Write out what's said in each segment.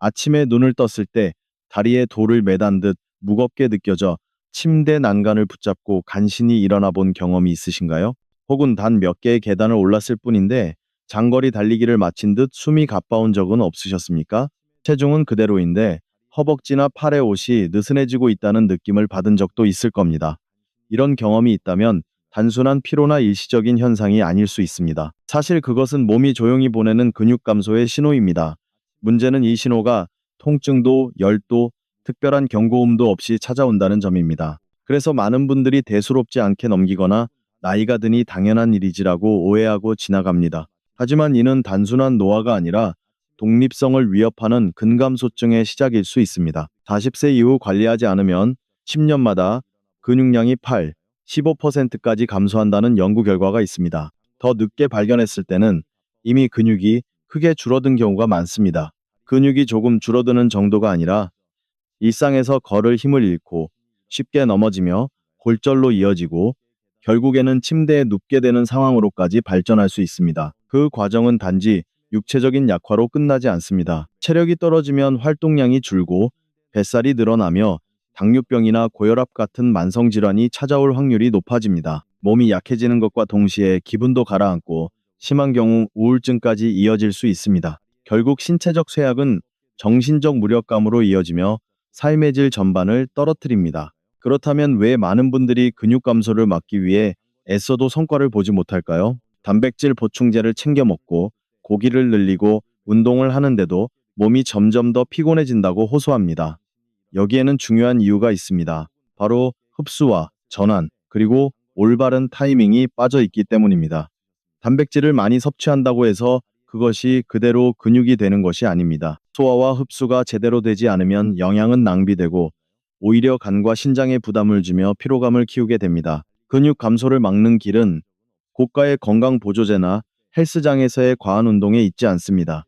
아침에 눈을 떴을 때 다리에 돌을 매단 듯 무겁게 느껴져 침대 난간을 붙잡고 간신히 일어나 본 경험이 있으신가요? 혹은 단 몇 개의 계단을 올랐을 뿐인데 장거리 달리기를 마친 듯 숨이 가빠온 적은 없으셨습니까? 체중은 그대로인데 허벅지나 팔의 옷이 느슨해지고 있다는 느낌을 받은 적도 있을 겁니다. 이런 경험이 있다면 단순한 피로나 일시적인 현상이 아닐 수 있습니다. 사실 그것은 몸이 조용히 보내는 근육 감소의 신호입니다. 문제는 이 신호가 통증도, 열도, 특별한 경고음도 없이 찾아온다는 점입니다. 그래서 많은 분들이 대수롭지 않게 넘기거나 나이가 드니 당연한 일이지라고 오해하고 지나갑니다. 하지만 이는 단순한 노화가 아니라 독립성을 위협하는 근감소증의 시작일 수 있습니다. 40세 이후 관리하지 않으면 10년마다 근육량이 8, 15%까지 감소한다는 연구 결과가 있습니다. 더 늦게 발견했을 때는 이미 근육이 크게 줄어든 경우가 많습니다. 근육이 조금 줄어드는 정도가 아니라 일상에서 걸을 힘을 잃고 쉽게 넘어지며 골절로 이어지고 결국에는 침대에 눕게 되는 상황으로까지 발전할 수 있습니다. 그 과정은 단지 육체적인 약화로 끝나지 않습니다. 체력이 떨어지면 활동량이 줄고 뱃살이 늘어나며 당뇨병이나 고혈압 같은 만성질환이 찾아올 확률이 높아집니다. 몸이 약해지는 것과 동시에 기분도 가라앉고 심한 경우 우울증까지 이어질 수 있습니다. 결국 신체적 쇠약은 정신적 무력감으로 이어지며 삶의 질 전반을 떨어뜨립니다. 그렇다면 왜 많은 분들이 근육 감소를 막기 위해 애써도 성과를 보지 못할까요? 단백질 보충제를 챙겨 먹고 고기를 늘리고 운동을 하는데도 몸이 점점 더 피곤해진다고 호소합니다. 여기에는 중요한 이유가 있습니다. 바로 흡수와 전환, 그리고 올바른 타이밍이 빠져 있기 때문입니다. 단백질을 많이 섭취한다고 해서 그것이 그대로 근육이 되는 것이 아닙니다. 소화와 흡수가 제대로 되지 않으면 영양은 낭비되고 오히려 간과 신장에 부담을 주며 피로감을 키우게 됩니다. 근육 감소를 막는 길은 고가의 건강 보조제나 헬스장에서의 과한 운동에 있지 않습니다.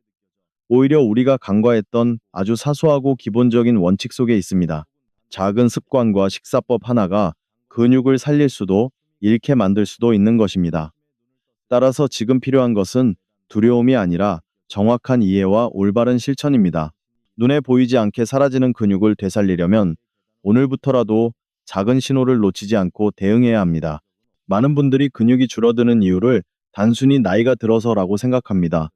오히려 우리가 간과했던 아주 사소하고 기본적인 원칙 속에 있습니다. 작은 습관과 식사법 하나가 근육을 살릴 수도 잃게 만들 수도 있는 것입니다. 따라서 지금 필요한 것은 두려움이 아니라 정확한 이해와 올바른 실천입니다. 눈에 보이지 않게 사라지는 근육을 되살리려면 오늘부터라도 작은 신호를 놓치지 않고 대응해야 합니다. 많은 분들이 근육이 줄어드는 이유를 단순히 나이가 들어서라고 생각합니다.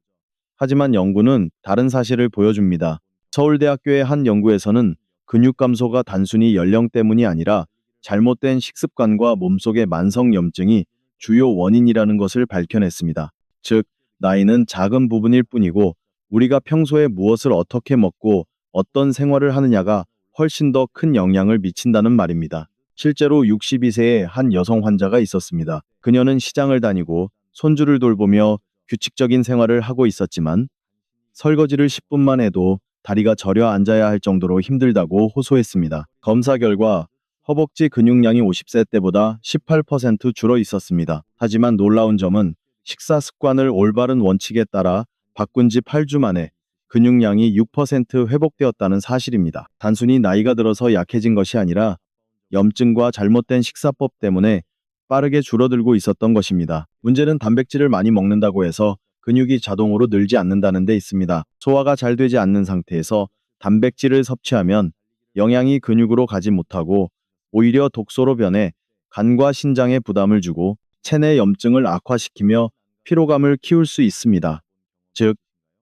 하지만 연구는 다른 사실을 보여줍니다. 서울대학교의 한 연구에서는 근육 감소가 단순히 연령 때문이 아니라 잘못된 식습관과 몸속의 만성염증이 주요 원인이라는 것을 밝혀냈습니다. 즉, 나이는 작은 부분일 뿐이고 우리가 평소에 무엇을 어떻게 먹고 어떤 생활을 하느냐가 훨씬 더 큰 영향을 미친다는 말입니다. 실제로 62세의 한 여성 환자가 있었습니다. 그녀는 시장을 다니고 손주를 돌보며 규칙적인 생활을 하고 있었지만 설거지를 10분만 해도 다리가 저려 앉아야 할 정도로 힘들다고 호소했습니다. 검사 결과 허벅지 근육량이 50세 때보다 18% 줄어 있었습니다. 하지만 놀라운 점은 식사 습관을 올바른 원칙에 따라 바꾼 지 8주 만에 근육량이 6% 회복되었다는 사실입니다. 단순히 나이가 들어서 약해진 것이 아니라 염증과 잘못된 식사법 때문에 빠르게 줄어들고 있었던 것입니다. 문제는 단백질을 많이 먹는다고 해서 근육이 자동으로 늘지 않는다는 데 있습니다. 소화가 잘 되지 않는 상태에서 단백질을 섭취하면 영양이 근육으로 가지 못하고 오히려 독소로 변해 간과 신장에 부담을 주고 체내 염증을 악화시키며 피로감을 키울 수 있습니다. 즉,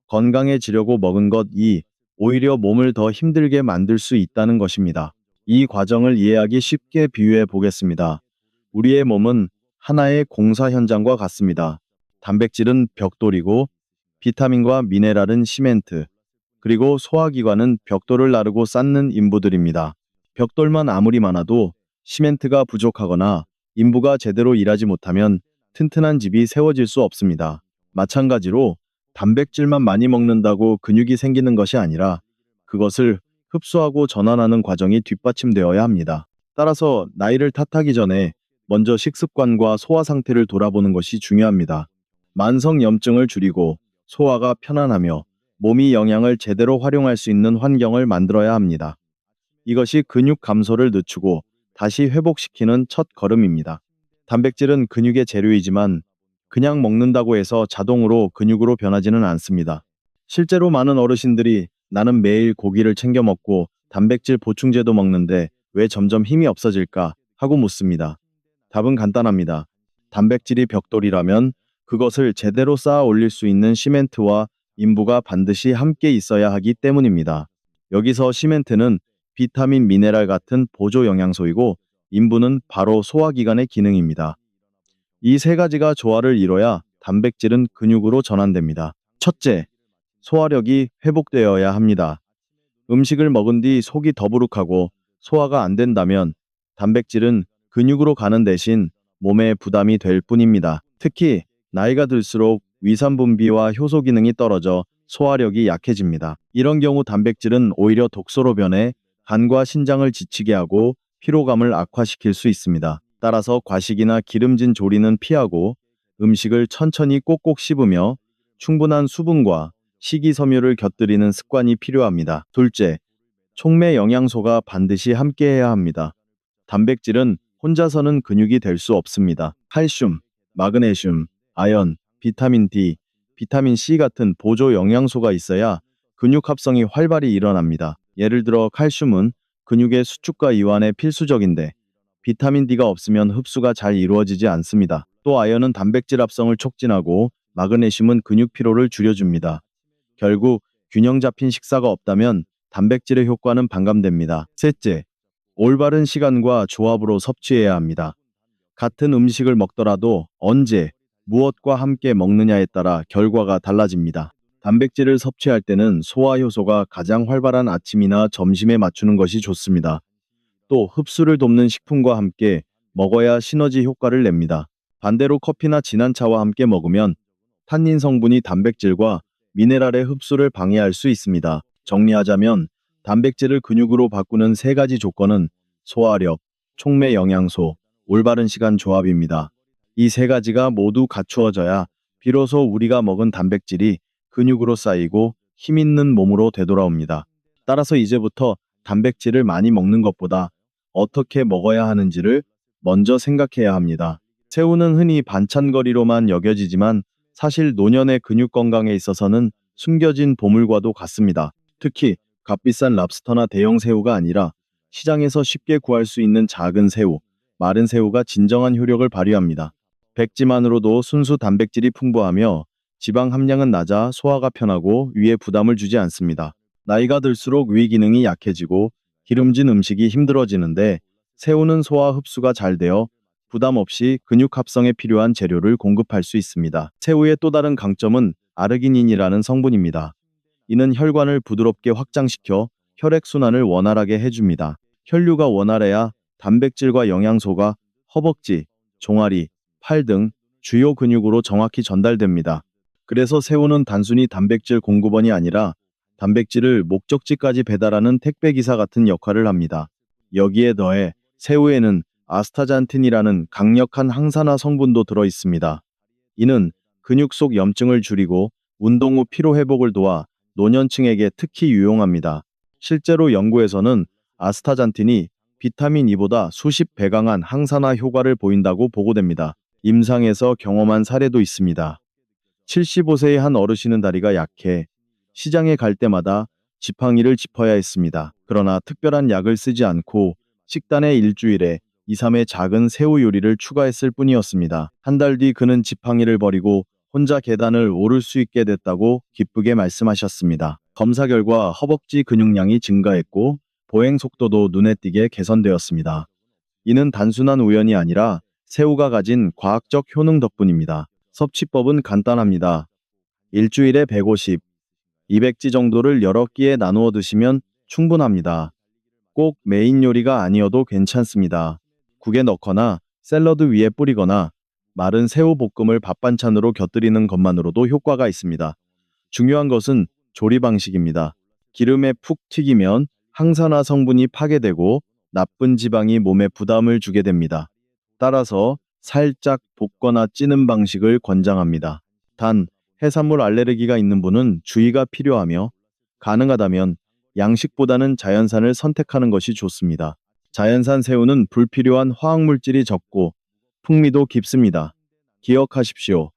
건강해지려고 먹은 것이 오히려 몸을 더 힘들게 만들 수 있다는 것입니다. 이 과정을 이해하기 쉽게 비유해 보겠습니다. 우리의 몸은 하나의 공사 현장과 같습니다. 단백질은 벽돌이고 비타민과 미네랄은 시멘트, 그리고 소화기관은 벽돌을 나르고 쌓는 인부들입니다. 벽돌만 아무리 많아도 시멘트가 부족하거나 인부가 제대로 일하지 못하면 튼튼한 집이 세워질 수 없습니다. 마찬가지로 단백질만 많이 먹는다고 근육이 생기는 것이 아니라 그것을 흡수하고 전환하는 과정이 뒷받침되어야 합니다. 따라서 나이를 탓하기 전에 먼저 식습관과 소화 상태를 돌아보는 것이 중요합니다. 만성 염증을 줄이고 소화가 편안하며 몸이 영양을 제대로 활용할 수 있는 환경을 만들어야 합니다. 이것이 근육 감소를 늦추고 다시 회복시키는 첫 걸음입니다. 단백질은 근육의 재료이지만 그냥 먹는다고 해서 자동으로 근육으로 변하지는 않습니다. 실제로 많은 어르신들이 나는 매일 고기를 챙겨 먹고 단백질 보충제도 먹는데 왜 점점 힘이 없어질까? 하고 묻습니다. 답은 간단합니다. 단백질이 벽돌이라면 그것을 제대로 쌓아 올릴 수 있는 시멘트와 인부가 반드시 함께 있어야 하기 때문입니다. 여기서 시멘트는 비타민, 미네랄 같은 보조 영양소이고 인부는 바로 소화기관의 기능입니다. 이 세 가지가 조화를 이뤄야 단백질은 근육으로 전환됩니다. 첫째, 소화력이 회복되어야 합니다. 음식을 먹은 뒤 속이 더부룩하고 소화가 안 된다면 단백질은 근육으로 가는 대신 몸에 부담이 될 뿐입니다. 특히 나이가 들수록 위산 분비와 효소 기능이 떨어져 소화력이 약해집니다. 이런 경우 단백질은 오히려 독소로 변해 간과 신장을 지치게 하고 피로감을 악화시킬 수 있습니다. 따라서 과식이나 기름진 조리는 피하고 음식을 천천히 꼭꼭 씹으며 충분한 수분과 식이섬유를 곁들이는 습관이 필요합니다. 둘째, 촉매 영양소가 반드시 함께해야 합니다. 단백질은 혼자서는 근육이 될 수 없습니다. 칼슘, 마그네슘, 아연, 비타민 D, 비타민 C 같은 보조 영양소가 있어야 근육 합성이 활발히 일어납니다. 예를 들어 칼슘은 근육의 수축과 이완에 필수적인데 비타민 D가 없으면 흡수가 잘 이루어지지 않습니다. 또 아연은 단백질 합성을 촉진하고 마그네슘은 근육 피로를 줄여줍니다. 결국 균형 잡힌 식사가 없다면 단백질의 효과는 반감됩니다. 셋째, 올바른 시간과 조합으로 섭취해야 합니다. 같은 음식을 먹더라도 언제, 무엇과 함께 먹느냐에 따라 결과가 달라집니다. 단백질을 섭취할 때는 소화 효소가 가장 활발한 아침이나 점심에 맞추는 것이 좋습니다. 또 흡수를 돕는 식품과 함께 먹어야 시너지 효과를 냅니다. 반대로 커피나 진한 차와 함께 먹으면 탄닌 성분이 단백질과 미네랄의 흡수를 방해할 수 있습니다. 정리하자면 단백질을 근육으로 바꾸는 세 가지 조건은 소화력, 촉매 영양소, 올바른 시간 조합입니다. 이 세 가지가 모두 갖추어져야 비로소 우리가 먹은 단백질이 근육으로 쌓이고 힘 있는 몸으로 되돌아옵니다. 따라서 이제부터 단백질을 많이 먹는 것보다 어떻게 먹어야 하는지를 먼저 생각해야 합니다. 새우는 흔히 반찬거리로만 여겨지지만 사실 노년의 근육 건강에 있어서는 숨겨진 보물과도 같습니다. 특히 값비싼 랍스터나 대형 새우가 아니라 시장에서 쉽게 구할 수 있는 작은 새우, 마른 새우가 진정한 효력을 발휘합니다. 백지만으로도 순수 단백질이 풍부하며 지방 함량은 낮아 소화가 편하고 위에 부담을 주지 않습니다. 나이가 들수록 위 기능이 약해지고 기름진 음식이 힘들어지는데 새우는 소화 흡수가 잘 되어 부담 없이 근육 합성에 필요한 재료를 공급할 수 있습니다. 새우의 또 다른 강점은 아르기닌이라는 성분입니다. 이는 혈관을 부드럽게 확장시켜 혈액순환을 원활하게 해줍니다. 혈류가 원활해야 단백질과 영양소가 허벅지, 종아리, 팔 등 주요 근육으로 정확히 전달됩니다. 그래서 새우는 단순히 단백질 공급원이 아니라 단백질을 목적지까지 배달하는 택배기사 같은 역할을 합니다. 여기에 더해 새우에는 아스타잔틴이라는 강력한 항산화 성분도 들어 있습니다. 이는 근육 속 염증을 줄이고 운동 후 피로 회복을 도와 노년층에게 특히 유용합니다. 실제로 연구에서는 아스타잔틴이 비타민 E보다 수십 배 강한 항산화 효과를 보인다고 보고됩니다. 임상에서 경험한 사례도 있습니다. 75세의 한 어르신은 다리가 약해 시장에 갈 때마다 지팡이를 짚어야 했습니다. 그러나 특별한 약을 쓰지 않고 식단에 일주일에 2, 3회 작은 새우 요리를 추가했을 뿐이었습니다. 한 달 뒤 그는 지팡이를 버리고 혼자 계단을 오를 수 있게 됐다고 기쁘게 말씀하셨습니다. 검사 결과 허벅지 근육량이 증가했고 보행 속도도 눈에 띄게 개선되었습니다. 이는 단순한 우연이 아니라 새우가 가진 과학적 효능 덕분입니다. 섭취법은 간단합니다. 일주일에 150, 200지 정도를 여러 끼에 나누어 드시면 충분합니다. 꼭 메인 요리가 아니어도 괜찮습니다. 국에 넣거나 샐러드 위에 뿌리거나 마른 새우 볶음을 밥 반찬으로 곁들이는 것만으로도 효과가 있습니다. 중요한 것은 조리 방식입니다. 기름에 푹 튀기면 항산화 성분이 파괴되고 나쁜 지방이 몸에 부담을 주게 됩니다. 따라서 살짝 볶거나 찌는 방식을 권장합니다. 단, 해산물 알레르기가 있는 분은 주의가 필요하며 가능하다면 양식보다는 자연산을 선택하는 것이 좋습니다. 자연산 새우는 불필요한 화학물질이 적고 풍미도 깊습니다. 기억하십시오.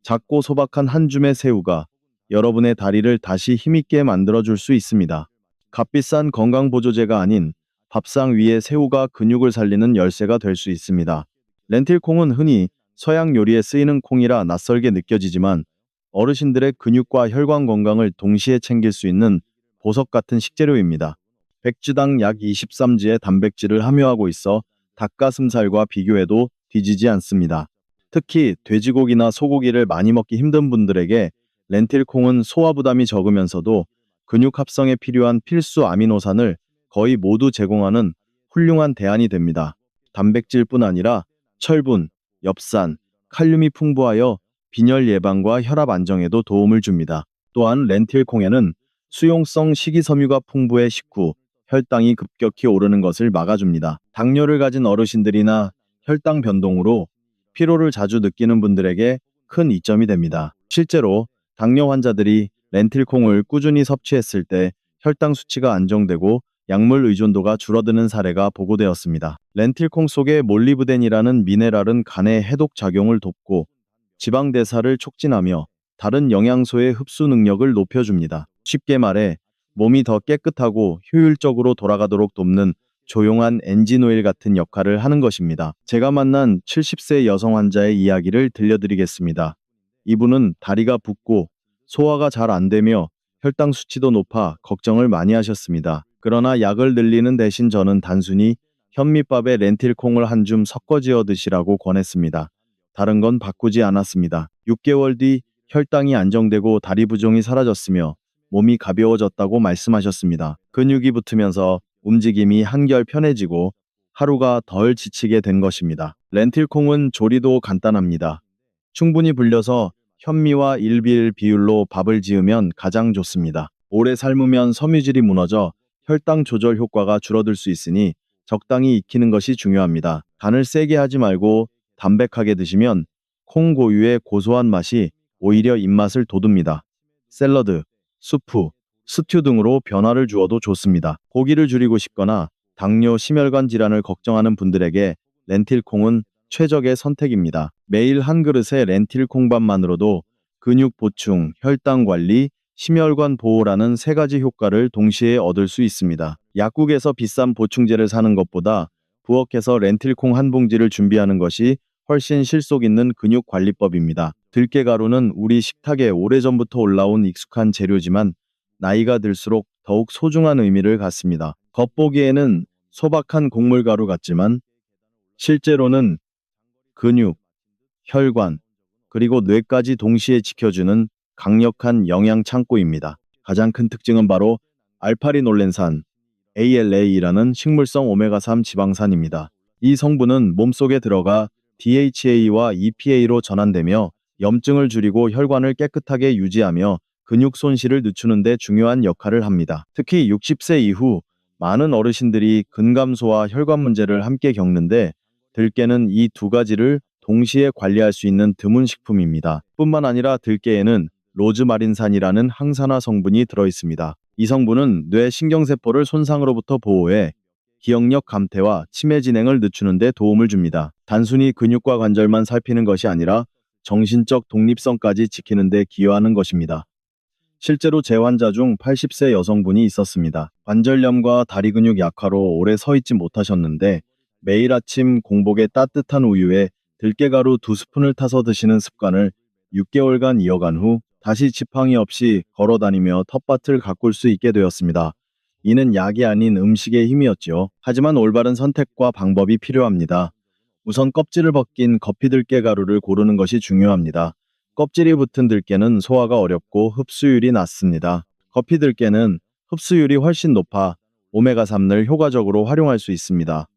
작고 소박한 한 줌의 새우가 여러분의 다리를 다시 힘있게 만들어줄 수 있습니다. 값비싼 건강보조제가 아닌 밥상 위에 새우가 근육을 살리는 열쇠가 될 수 있습니다. 렌틸콩은 흔히 서양 요리에 쓰이는 콩이라 낯설게 느껴지지만 어르신들의 근육과 혈관 건강을 동시에 챙길 수 있는 보석 같은 식재료입니다. 백주당 약 23g의 단백질을 함유하고 있어 닭가슴살과 비교해도 뒤지지 않습니다. 특히 돼지고기나 소고기를 많이 먹기 힘든 분들에게 렌틸콩은 소화 부담이 적으면서도 근육 합성에 필요한 필수 아미노산을 거의 모두 제공하는 훌륭한 대안이 됩니다. 단백질뿐 아니라 철분, 엽산, 칼륨이 풍부하여 빈혈 예방과 혈압 안정에도 도움을 줍니다. 또한 렌틸콩에는 수용성 식이섬유가 풍부해 식후 혈당이 급격히 오르는 것을 막아줍니다. 당뇨를 가진 어르신들이나 혈당 변동으로 피로를 자주 느끼는 분들에게 큰 이점이 됩니다. 실제로 당뇨 환자들이 렌틸콩을 꾸준히 섭취했을 때 혈당 수치가 안정되고 약물 의존도가 줄어드는 사례가 보고되었습니다. 렌틸콩 속의 몰리브덴이라는 미네랄은 간의 해독 작용을 돕고 지방 대사를 촉진하며 다른 영양소의 흡수 능력을 높여줍니다. 쉽게 말해 몸이 더 깨끗하고 효율적으로 돌아가도록 돕는 조용한 엔진오일 같은 역할을 하는 것입니다. 제가 만난 70세 여성 환자의 이야기를 들려드리겠습니다. 이분은 다리가 붓고 소화가 잘 안 되며 혈당 수치도 높아 걱정을 많이 하셨습니다. 그러나 약을 늘리는 대신 저는 단순히 현미밥에 렌틸콩을 한 줌 섞어 지어 드시라고 권했습니다. 다른 건 바꾸지 않았습니다. 6개월 뒤 혈당이 안정되고 다리 부종이 사라졌으며 몸이 가벼워졌다고 말씀하셨습니다. 근육이 붙으면서 움직임이 한결 편해지고 하루가 덜 지치게 된 것입니다. 렌틸콩은 조리도 간단합니다. 충분히 불려서 현미와 1:1 비율로 밥을 지으면 가장 좋습니다. 오래 삶으면 섬유질이 무너져 혈당 조절 효과가 줄어들 수 있으니 적당히 익히는 것이 중요합니다. 간을 세게 하지 말고 담백하게 드시면 콩 고유의 고소한 맛이 오히려 입맛을 돋웁니다. 샐러드, 수프, 스튜 등으로 변화를 주어도 좋습니다. 고기를 줄이고 싶거나 당뇨, 심혈관 질환을 걱정하는 분들에게 렌틸콩은 최적의 선택입니다. 매일 한 그릇의 렌틸콩밥만으로도 근육 보충, 혈당 관리, 심혈관 보호라는 세 가지 효과를 동시에 얻을 수 있습니다. 약국에서 비싼 보충제를 사는 것보다 부엌에서 렌틸콩 한 봉지를 준비하는 것이 훨씬 실속 있는 근육 관리법입니다. 들깨가루는 우리 식탁에 오래전부터 올라온 익숙한 재료지만 나이가 들수록 더욱 소중한 의미를 갖습니다. 겉보기에는 소박한 곡물가루 같지만 실제로는 근육, 혈관, 그리고 뇌까지 동시에 지켜주는 강력한 영양 창고입니다. 가장 큰 특징은 바로 알파리놀렌산, ALA라는 식물성 오메가3 지방산입니다. 이 성분은 몸속에 들어가 DHA와 EPA로 전환되며 염증을 줄이고 혈관을 깨끗하게 유지하며 근육 손실을 늦추는 데 중요한 역할을 합니다. 특히 60세 이후 많은 어르신들이 근감소와 혈관 문제를 함께 겪는데 들깨는 이 두 가지를 동시에 관리할 수 있는 드문 식품입니다. 뿐만 아니라 들깨에는 로즈마린산이라는 항산화 성분이 들어있습니다. 이 성분은 뇌 신경세포를 손상으로부터 보호해 기억력 감퇴와 치매 진행을 늦추는 데 도움을 줍니다. 단순히 근육과 관절만 살피는 것이 아니라 정신적 독립성까지 지키는 데 기여하는 것입니다. 실제로 제 환자 중 80세 여성분이 있었습니다. 관절염과 다리 근육 약화로 오래 서 있지 못하셨는데 매일 아침 공복에 따뜻한 우유에 들깨가루 2스푼을 타서 드시는 습관을 6개월간 이어간 후 다시 지팡이 없이 걸어 다니며 텃밭을 가꿀 수 있게 되었습니다. 이는 약이 아닌 음식의 힘이었지요. 하지만 올바른 선택과 방법이 필요합니다. 우선 껍질을 벗긴 거피들깨가루를 고르는 것이 중요합니다. 껍질이 붙은 들깨는 소화가 어렵고 흡수율이 낮습니다. 거피들깨는 흡수율이 훨씬 높아 오메가3를 효과적으로 활용할 수 있습니다.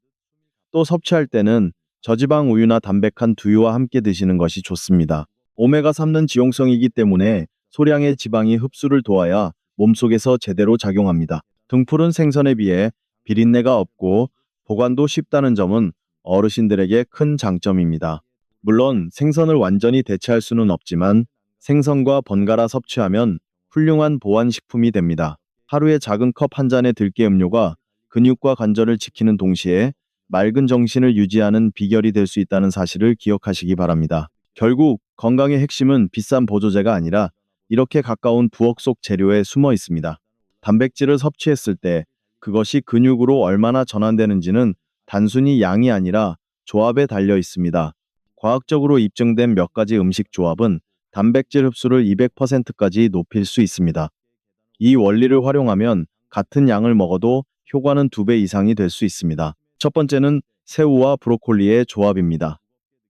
또 섭취할 때는 저지방 우유나 담백한 두유와 함께 드시는 것이 좋습니다. 오메가3는 지용성이기 때문에 소량의 지방이 흡수를 도와야 몸속에서 제대로 작용합니다. 등푸른 생선에 비해 비린내가 없고 보관도 쉽다는 점은 어르신들에게 큰 장점입니다. 물론 생선을 완전히 대체할 수는 없지만 생선과 번갈아 섭취하면 훌륭한 보완식품이 됩니다. 하루에 작은 컵 한 잔의 들깨 음료가 근육과 관절을 지키는 동시에 맑은 정신을 유지하는 비결이 될 수 있다는 사실을 기억하시기 바랍니다. 결국 건강의 핵심은 비싼 보조제가 아니라 이렇게 가까운 부엌 속 재료에 숨어 있습니다. 단백질을 섭취했을 때 그것이 근육으로 얼마나 전환되는지는 단순히 양이 아니라 조합에 달려 있습니다. 과학적으로 입증된 몇 가지 음식 조합은 단백질 흡수를 200%까지 높일 수 있습니다. 이 원리를 활용하면 같은 양을 먹어도 효과는 2배 이상이 될 수 있습니다. 첫 번째는 새우와 브로콜리의 조합입니다.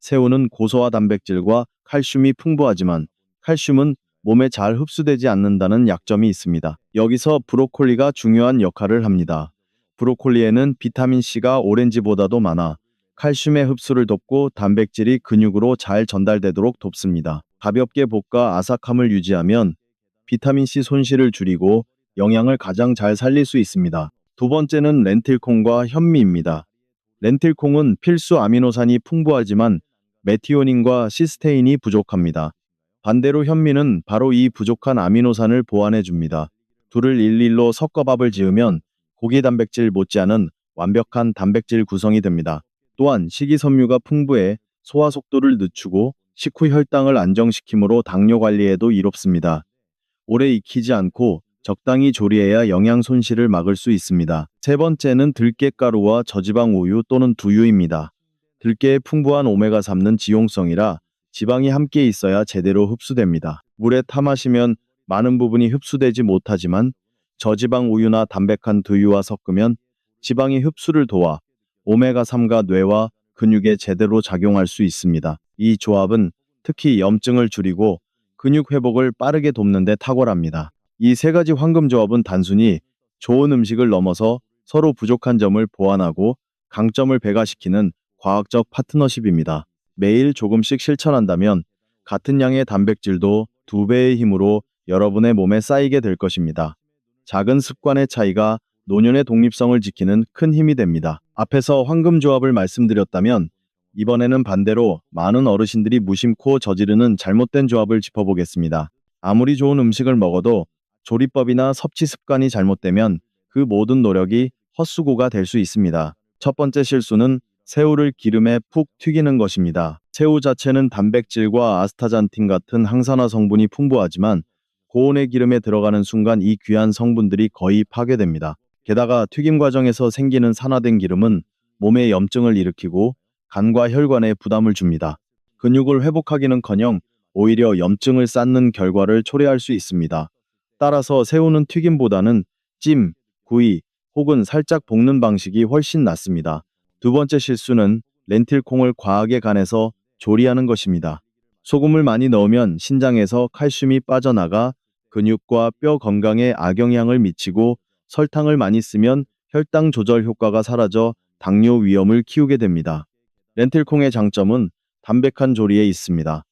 새우는 고소화 단백질과 칼슘이 풍부하지만 칼슘은 몸에 잘 흡수되지 않는다는 약점이 있습니다. 여기서 브로콜리가 중요한 역할을 합니다. 브로콜리에는 비타민C가 오렌지보다도 많아 칼슘의 흡수를 돕고 단백질이 근육으로 잘 전달되도록 돕습니다. 가볍게 볶아 아삭함을 유지하면 비타민C 손실을 줄이고 영양을 가장 잘 살릴 수 있습니다. 두 번째는 렌틸콩과 현미입니다. 렌틸콩은 필수 아미노산이 풍부하지만 메티오닌과 시스테인이 부족합니다. 반대로 현미는 바로 이 부족한 아미노산을 보완해 줍니다. 둘을 일일로 섞어 밥을 지으면 고기 단백질 못지않은 완벽한 단백질 구성이 됩니다. 또한 식이섬유가 풍부해 소화 속도를 늦추고 식후 혈당을 안정시키므로 당뇨 관리에도 이롭습니다. 오래 익히지 않고 적당히 조리해야 영양 손실을 막을 수 있습니다. 세 번째는 들깨가루와 저지방 우유 또는 두유입니다. 들깨의 풍부한 오메가3는 지용성이라 지방이 함께 있어야 제대로 흡수됩니다. 물에 타 마시면 많은 부분이 흡수되지 못하지만 저지방 우유나 담백한 두유와 섞으면 지방이 흡수를 도와 오메가3가 뇌와 근육에 제대로 작용할 수 있습니다. 이 조합은 특히 염증을 줄이고 근육 회복을 빠르게 돕는 데 탁월합니다. 이 세 가지 황금 조합은 단순히 좋은 음식을 넘어서 서로 부족한 점을 보완하고 강점을 배가시키는 과학적 파트너십입니다. 매일 조금씩 실천한다면 같은 양의 단백질도 2배의 힘으로 여러분의 몸에 쌓이게 될 것입니다. 작은 습관의 차이가 노년의 독립성을 지키는 큰 힘이 됩니다. 앞에서 황금 조합을 말씀드렸다면 이번에는 반대로 많은 어르신들이 무심코 저지르는 잘못된 조합을 짚어보겠습니다. 아무리 좋은 음식을 먹어도 조리법이나 섭취 습관이 잘못되면 그 모든 노력이 헛수고가 될 수 있습니다. 첫 번째 실수는 새우를 기름에 푹 튀기는 것입니다. 새우 자체는 단백질과 아스타잔틴 같은 항산화 성분이 풍부하지만 고온의 기름에 들어가는 순간 이 귀한 성분들이 거의 파괴됩니다. 게다가 튀김 과정에서 생기는 산화된 기름은 몸에 염증을 일으키고 간과 혈관에 부담을 줍니다. 근육을 회복하기는커녕 오히려 염증을 쌓는 결과를 초래할 수 있습니다. 따라서 새우는 튀김보다는 찜, 구이 혹은 살짝 볶는 방식이 훨씬 낫습니다. 두 번째 실수는 렌틸콩을 과하게 간해서 조리하는 것입니다. 소금을 많이 넣으면 신장에서 칼슘이 빠져나가 근육과 뼈 건강에 악영향을 미치고 설탕을 많이 쓰면 혈당 조절 효과가 사라져 당뇨 위험을 키우게 됩니다. 렌틸콩의 장점은 담백한 조리에 있습니다.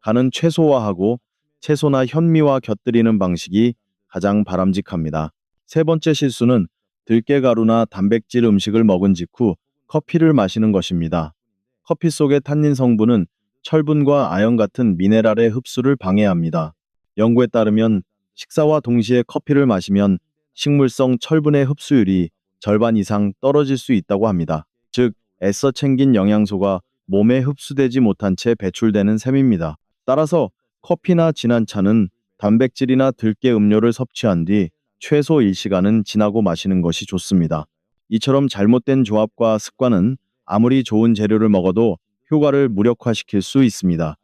간은 최소화하고 채소나 현미와 곁들이는 방식이 가장 바람직합니다. 세 번째 실수는 들깨가루나 단백질 음식을 먹은 직후 커피를 마시는 것입니다. 커피 속의 탄닌 성분은 철분과 아연 같은 미네랄의 흡수를 방해합니다. 연구에 따르면 식사와 동시에 커피를 마시면 식물성 철분의 흡수율이 절반 이상 떨어질 수 있다고 합니다. 즉, 애써 챙긴 영양소가 몸에 흡수되지 못한 채 배출되는 셈입니다. 따라서 커피나 진한 차는 단백질이나 들깨 음료를 섭취한 뒤 최소 1시간은 지나고 마시는 것이 좋습니다. 이처럼 잘못된 조합과 습관은 아무리 좋은 재료를 먹어도 효과를 무력화시킬 수 있습니다.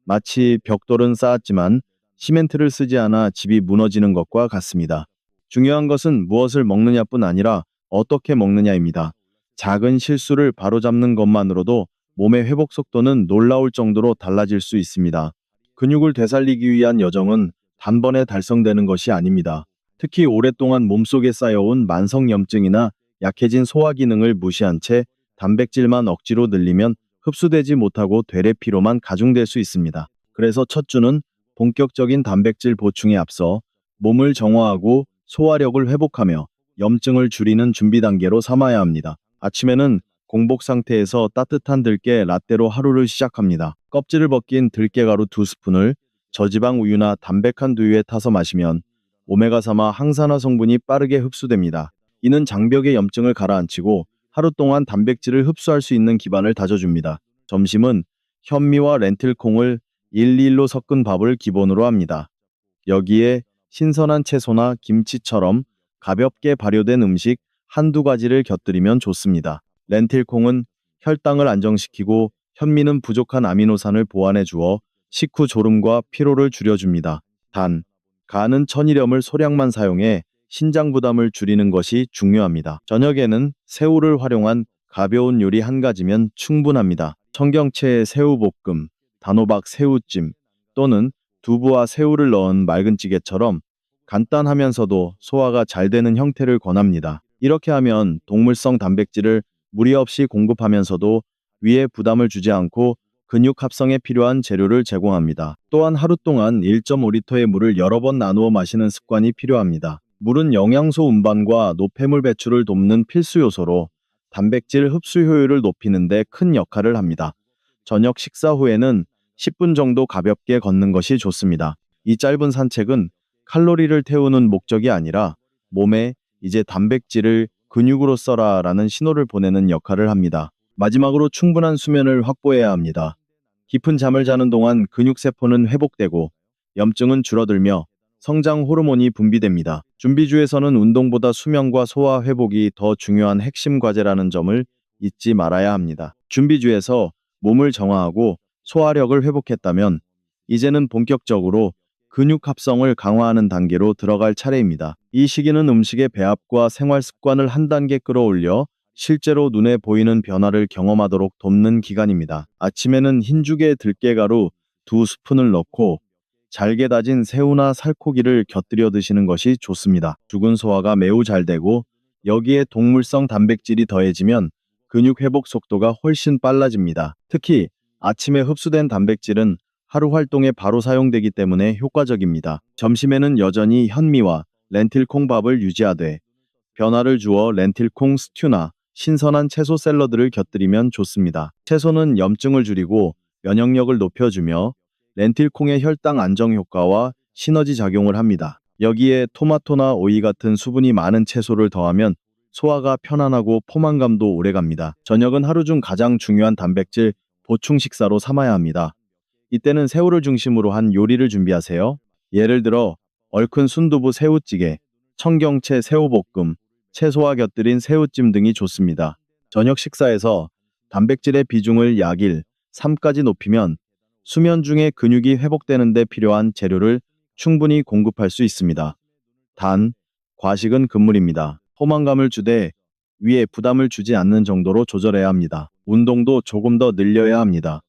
마치 벽돌은 쌓았지만 시멘트를 쓰지 않아 집이 무너지는 것과 같습니다. 중요한 것은 무엇을 먹느냐뿐 아니라 어떻게 먹느냐입니다. 작은 실수를 바로잡는 것만으로도 몸의 회복 속도는 놀라울 정도로 달라질 수 있습니다. 근육을 되살리기 위한 여정은 단번에 달성되는 것이 아닙니다. 특히 오랫동안 몸속에 쌓여온 만성염증이나 약해진 소화 기능을 무시한 채 단백질만 억지로 늘리면 흡수되지 못하고 되레 피로만 가중될 수 있습니다. 그래서 첫 주는 본격적인 단백질 보충에 앞서 몸을 정화하고 소화력을 회복하며 염증을 줄이는 준비 단계로 삼아야 합니다. 아침에는 공복 상태에서 따뜻한 들깨 라떼로 하루를 시작합니다. 껍질을 벗긴 들깨가루 2스푼을 저지방 우유나 담백한 두유에 타서 마시면 오메가3와 항산화 성분이 빠르게 흡수됩니다. 이는 장벽의 염증을 가라앉히고 하루 동안 단백질을 흡수할 수 있는 기반을 다져줍니다. 점심은 현미와 렌틸콩을 1:1로 섞은 밥을 기본으로 합니다. 여기에 신선한 채소나 김치처럼 가볍게 발효된 음식 한두 가지를 곁들이면 좋습니다. 렌틸콩은 혈당을 안정시키고 현미는 부족한 아미노산을 보완해 주어 식후 졸음과 피로를 줄여줍니다. 단, 간은 천일염을 소량만 사용해 신장 부담을 줄이는 것이 중요합니다. 저녁에는 새우를 활용한 가벼운 요리 한 가지면 충분합니다. 청경채 새우볶음, 단호박 새우찜 또는 두부와 새우를 넣은 맑은 찌개처럼 간단하면서도 소화가 잘 되는 형태를 권합니다. 이렇게 하면 동물성 단백질을 무리 없이 공급하면서도 위에 부담을 주지 않고 근육 합성에 필요한 재료를 제공합니다. 또한 하루 동안 1.5리터의 물을 여러 번 나누어 마시는 습관이 필요합니다. 물은 영양소 운반과 노폐물 배출을 돕는 필수 요소로 단백질 흡수 효율을 높이는 데 큰 역할을 합니다. 저녁 식사 후에는 10분 정도 가볍게 걷는 것이 좋습니다. 이 짧은 산책은 칼로리를 태우는 목적이 아니라 몸에 이제 단백질을 근육으로 써라 라는 신호를 보내는 역할을 합니다. 마지막으로 충분한 수면을 확보해야 합니다. 깊은 잠을 자는 동안 근육세포는 회복되고 염증은 줄어들며 성장 호르몬이 분비됩니다. 준비주에서는 운동보다 수면과 소화 회복이 더 중요한 핵심 과제라는 점을 잊지 말아야 합니다. 준비주에서 몸을 정화하고 소화력을 회복했다면 이제는 본격적으로 근육 합성을 강화하는 단계로 들어갈 차례입니다. 이 시기는 음식의 배합과 생활 습관을 한 단계 끌어올려 실제로 눈에 보이는 변화를 경험하도록 돕는 기간입니다. 아침에는 흰죽에 들깨가루 2스푼을 넣고 잘게 다진 새우나 살코기를 곁들여 드시는 것이 좋습니다. 죽은 소화가 매우 잘 되고 여기에 동물성 단백질이 더해지면 근육 회복 속도가 훨씬 빨라집니다. 특히 아침에 흡수된 단백질은 하루 활동에 바로 사용되기 때문에 효과적입니다. 점심에는 여전히 현미와 렌틸콩밥을 유지하되 변화를 주어 렌틸콩 스튜나 신선한 채소 샐러드를 곁들이면 좋습니다. 채소는 염증을 줄이고 면역력을 높여주며 렌틸콩의 혈당 안정 효과와 시너지 작용을 합니다. 여기에 토마토나 오이 같은 수분이 많은 채소를 더하면 소화가 편안하고 포만감도 오래갑니다. 저녁은 하루 중 가장 중요한 단백질 보충 식사로 삼아야 합니다. 이때는 새우를 중심으로 한 요리를 준비하세요. 예를 들어 얼큰 순두부 새우찌개, 청경채 새우볶음, 채소와 곁들인 새우찜 등이 좋습니다. 저녁 식사에서 단백질의 비중을 약 1, 3까지 높이면 수면 중에 근육이 회복되는 데 필요한 재료를 충분히 공급할 수 있습니다. 단, 과식은 금물입니다. 포만감을 주되 위에 부담을 주지 않는 정도로 조절해야 합니다. 운동도 조금 더 늘려야 합니다.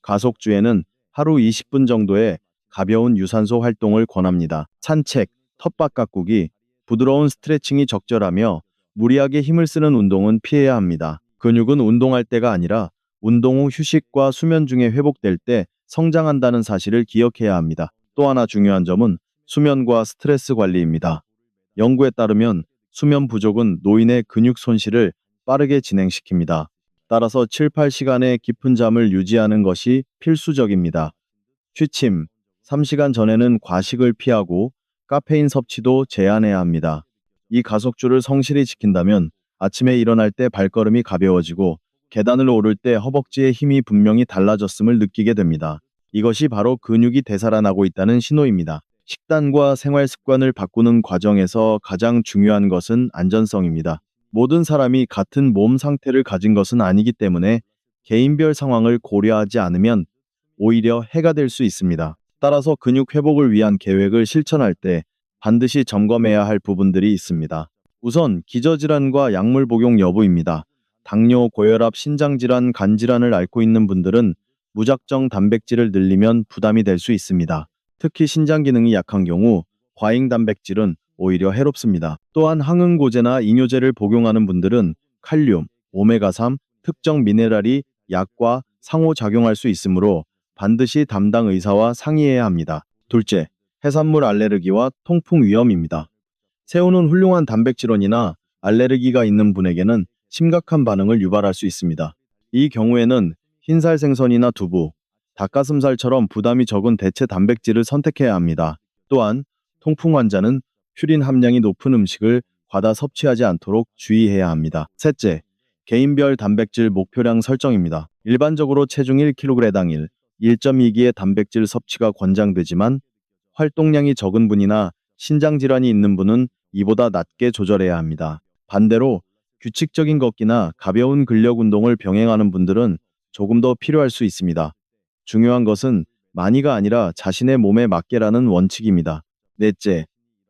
가속주에는 하루 20분 정도의 가벼운 유산소 활동을 권합니다. 산책, 텃밭 가꾸기, 부드러운 스트레칭이 적절하며 무리하게 힘을 쓰는 운동은 피해야 합니다. 근육은 운동할 때가 아니라 운동 후 휴식과 수면 중에 회복될 때 성장한다는 사실을 기억해야 합니다. 또 하나 중요한 점은 수면과 스트레스 관리입니다. 연구에 따르면 수면 부족은 노인의 근육 손실을 빠르게 진행시킵니다. 따라서 7, 8시간의 깊은 잠을 유지하는 것이 필수적입니다. 취침, 3시간 전에는 과식을 피하고 카페인 섭취도 제한해야 합니다. 이 가속주를 성실히 지킨다면 아침에 일어날 때 발걸음이 가벼워지고 계단을 오를 때 허벅지의 힘이 분명히 달라졌음을 느끼게 됩니다. 이것이 바로 근육이 되살아나고 있다는 신호입니다. 식단과 생활 습관을 바꾸는 과정에서 가장 중요한 것은 안전성입니다. 모든 사람이 같은 몸 상태를 가진 것은 아니기 때문에 개인별 상황을 고려하지 않으면 오히려 해가 될 수 있습니다. 따라서 근육 회복을 위한 계획을 실천할 때 반드시 점검해야 할 부분들이 있습니다. 우선 기저질환과 약물 복용 여부입니다. 당뇨, 고혈압, 신장질환, 간질환을 앓고 있는 분들은 무작정 단백질을 늘리면 부담이 될 수 있습니다. 특히 신장 기능이 약한 경우 과잉 단백질은 오히려 해롭습니다. 또한 항응고제나 이뇨제를 복용하는 분들은 칼륨, 오메가3, 특정 미네랄이 약과 상호작용할 수 있으므로 반드시 담당 의사와 상의해야 합니다. 둘째, 해산물 알레르기와 통풍 위험입니다. 새우는 훌륭한 단백질원이나 알레르기가 있는 분에게는 심각한 반응을 유발할 수 있습니다. 이 경우에는 흰살 생선이나 두부, 닭가슴살처럼 부담이 적은 대체 단백질을 선택해야 합니다. 또한 통풍 환자는 퓨린 함량이 높은 음식을 과다 섭취하지 않도록 주의해야 합니다. 셋째, 개인별 단백질 목표량 설정입니다. 일반적으로 체중 1kg당 1.2기의 단백질 섭취가 권장되지만 활동량이 적은 분이나 신장 질환이 있는 분은 이보다 낮게 조절해야 합니다. 반대로 규칙적인 걷기나 가벼운 근력 운동을 병행하는 분들은 조금 더 필요할 수 있습니다. 중요한 것은 많이가 아니라 자신의 몸에 맞게라는 원칙입니다. 넷째,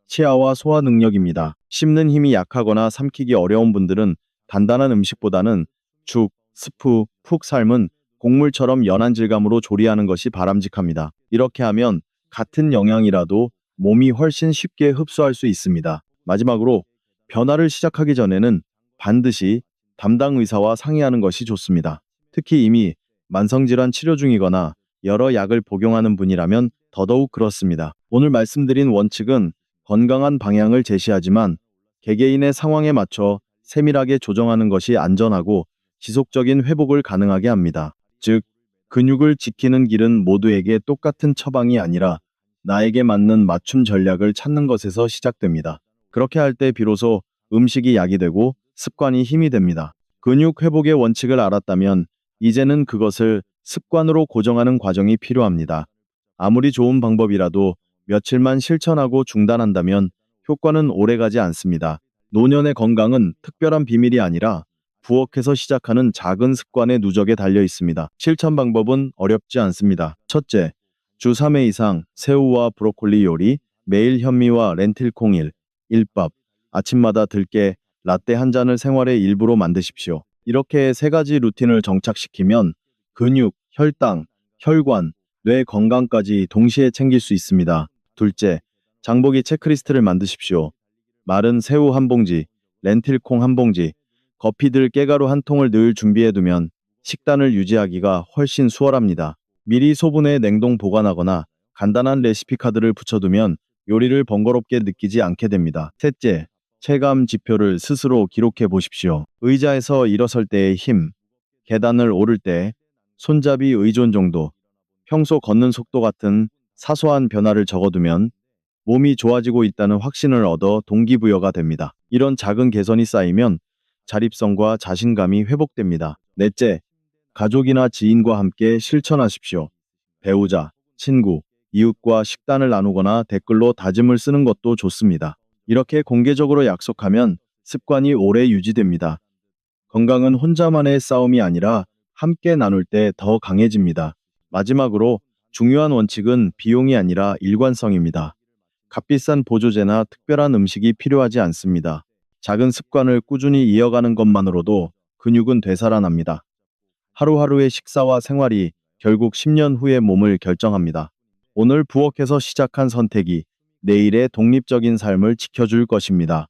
치아와 소화 능력입니다. 씹는 힘이 약하거나 삼키기 어려운 분들은 단단한 음식보다는 죽, 스프, 푹 삶은 곡물처럼 연한 질감으로 조리하는 것이 바람직합니다. 이렇게 하면 같은 영양이라도 몸이 훨씬 쉽게 흡수할 수 있습니다. 마지막으로 변화를 시작하기 전에는 반드시 담당 의사와 상의하는 것이 좋습니다. 특히 이미 만성질환 치료 중이거나 여러 약을 복용하는 분이라면 더더욱 그렇습니다. 오늘 말씀드린 원칙은 건강한 방향을 제시하지만 개개인의 상황에 맞춰 세밀하게 조정하는 것이 안전하고 지속적인 회복을 가능하게 합니다. 즉, 근육을 지키는 길은 모두에게 똑같은 처방이 아니라 나에게 맞는 맞춤 전략을 찾는 것에서 시작됩니다. 그렇게 할 때 비로소 음식이 약이 되고 습관이 힘이 됩니다. 근육 회복의 원칙을 알았다면 이제는 그것을 습관으로 고정하는 과정이 필요합니다. 아무리 좋은 방법이라도 며칠만 실천하고 중단한다면 효과는 오래가지 않습니다. 노년의 건강은 특별한 비밀이 아니라 부엌에서 시작하는 작은 습관의 누적에 달려 있습니다. 실천 방법은 어렵지 않습니다. 첫째, 주 3회 이상 새우와 브로콜리 요리, 매일 현미와 렌틸콩일, 일밥, 아침마다 들깨, 라떼 한 잔을 생활의 일부로 만드십시오. 이렇게 세 가지 루틴을 정착시키면 근육, 혈당, 혈관, 뇌 건강까지 동시에 챙길 수 있습니다. 둘째, 장보기 체크리스트를 만드십시오. 마른 새우 한 봉지, 렌틸콩 한 봉지, 거피들 깨가루 한 통을 늘 준비해두면 식단을 유지하기가 훨씬 수월합니다. 미리 소분해 냉동 보관하거나 간단한 레시피 카드를 붙여두면 요리를 번거롭게 느끼지 않게 됩니다. 셋째, 체감 지표를 스스로 기록해 보십시오. 의자에서 일어설 때의 힘, 계단을 오를 때 손잡이 의존 정도, 평소 걷는 속도 같은 사소한 변화를 적어두면 몸이 좋아지고 있다는 확신을 얻어 동기부여가 됩니다. 이런 작은 개선이 쌓이면 자립성과 자신감이 회복됩니다. 넷째, 가족이나 지인과 함께 실천하십시오. 배우자, 친구, 이웃과 식단을 나누거나 댓글로 다짐을 쓰는 것도 좋습니다. 이렇게 공개적으로 약속하면 습관이 오래 유지됩니다. 건강은 혼자만의 싸움이 아니라 함께 나눌 때 더 강해집니다. 마지막으로 중요한 원칙은 비용이 아니라 일관성입니다. 값비싼 보조제나 특별한 음식이 필요하지 않습니다. 작은 습관을 꾸준히 이어가는 것만으로도 근육은 되살아납니다. 하루하루의 식사와 생활이 결국 10년 후의 몸을 결정합니다. 오늘 부엌에서 시작한 선택이 내일의 독립적인 삶을 지켜줄 것입니다.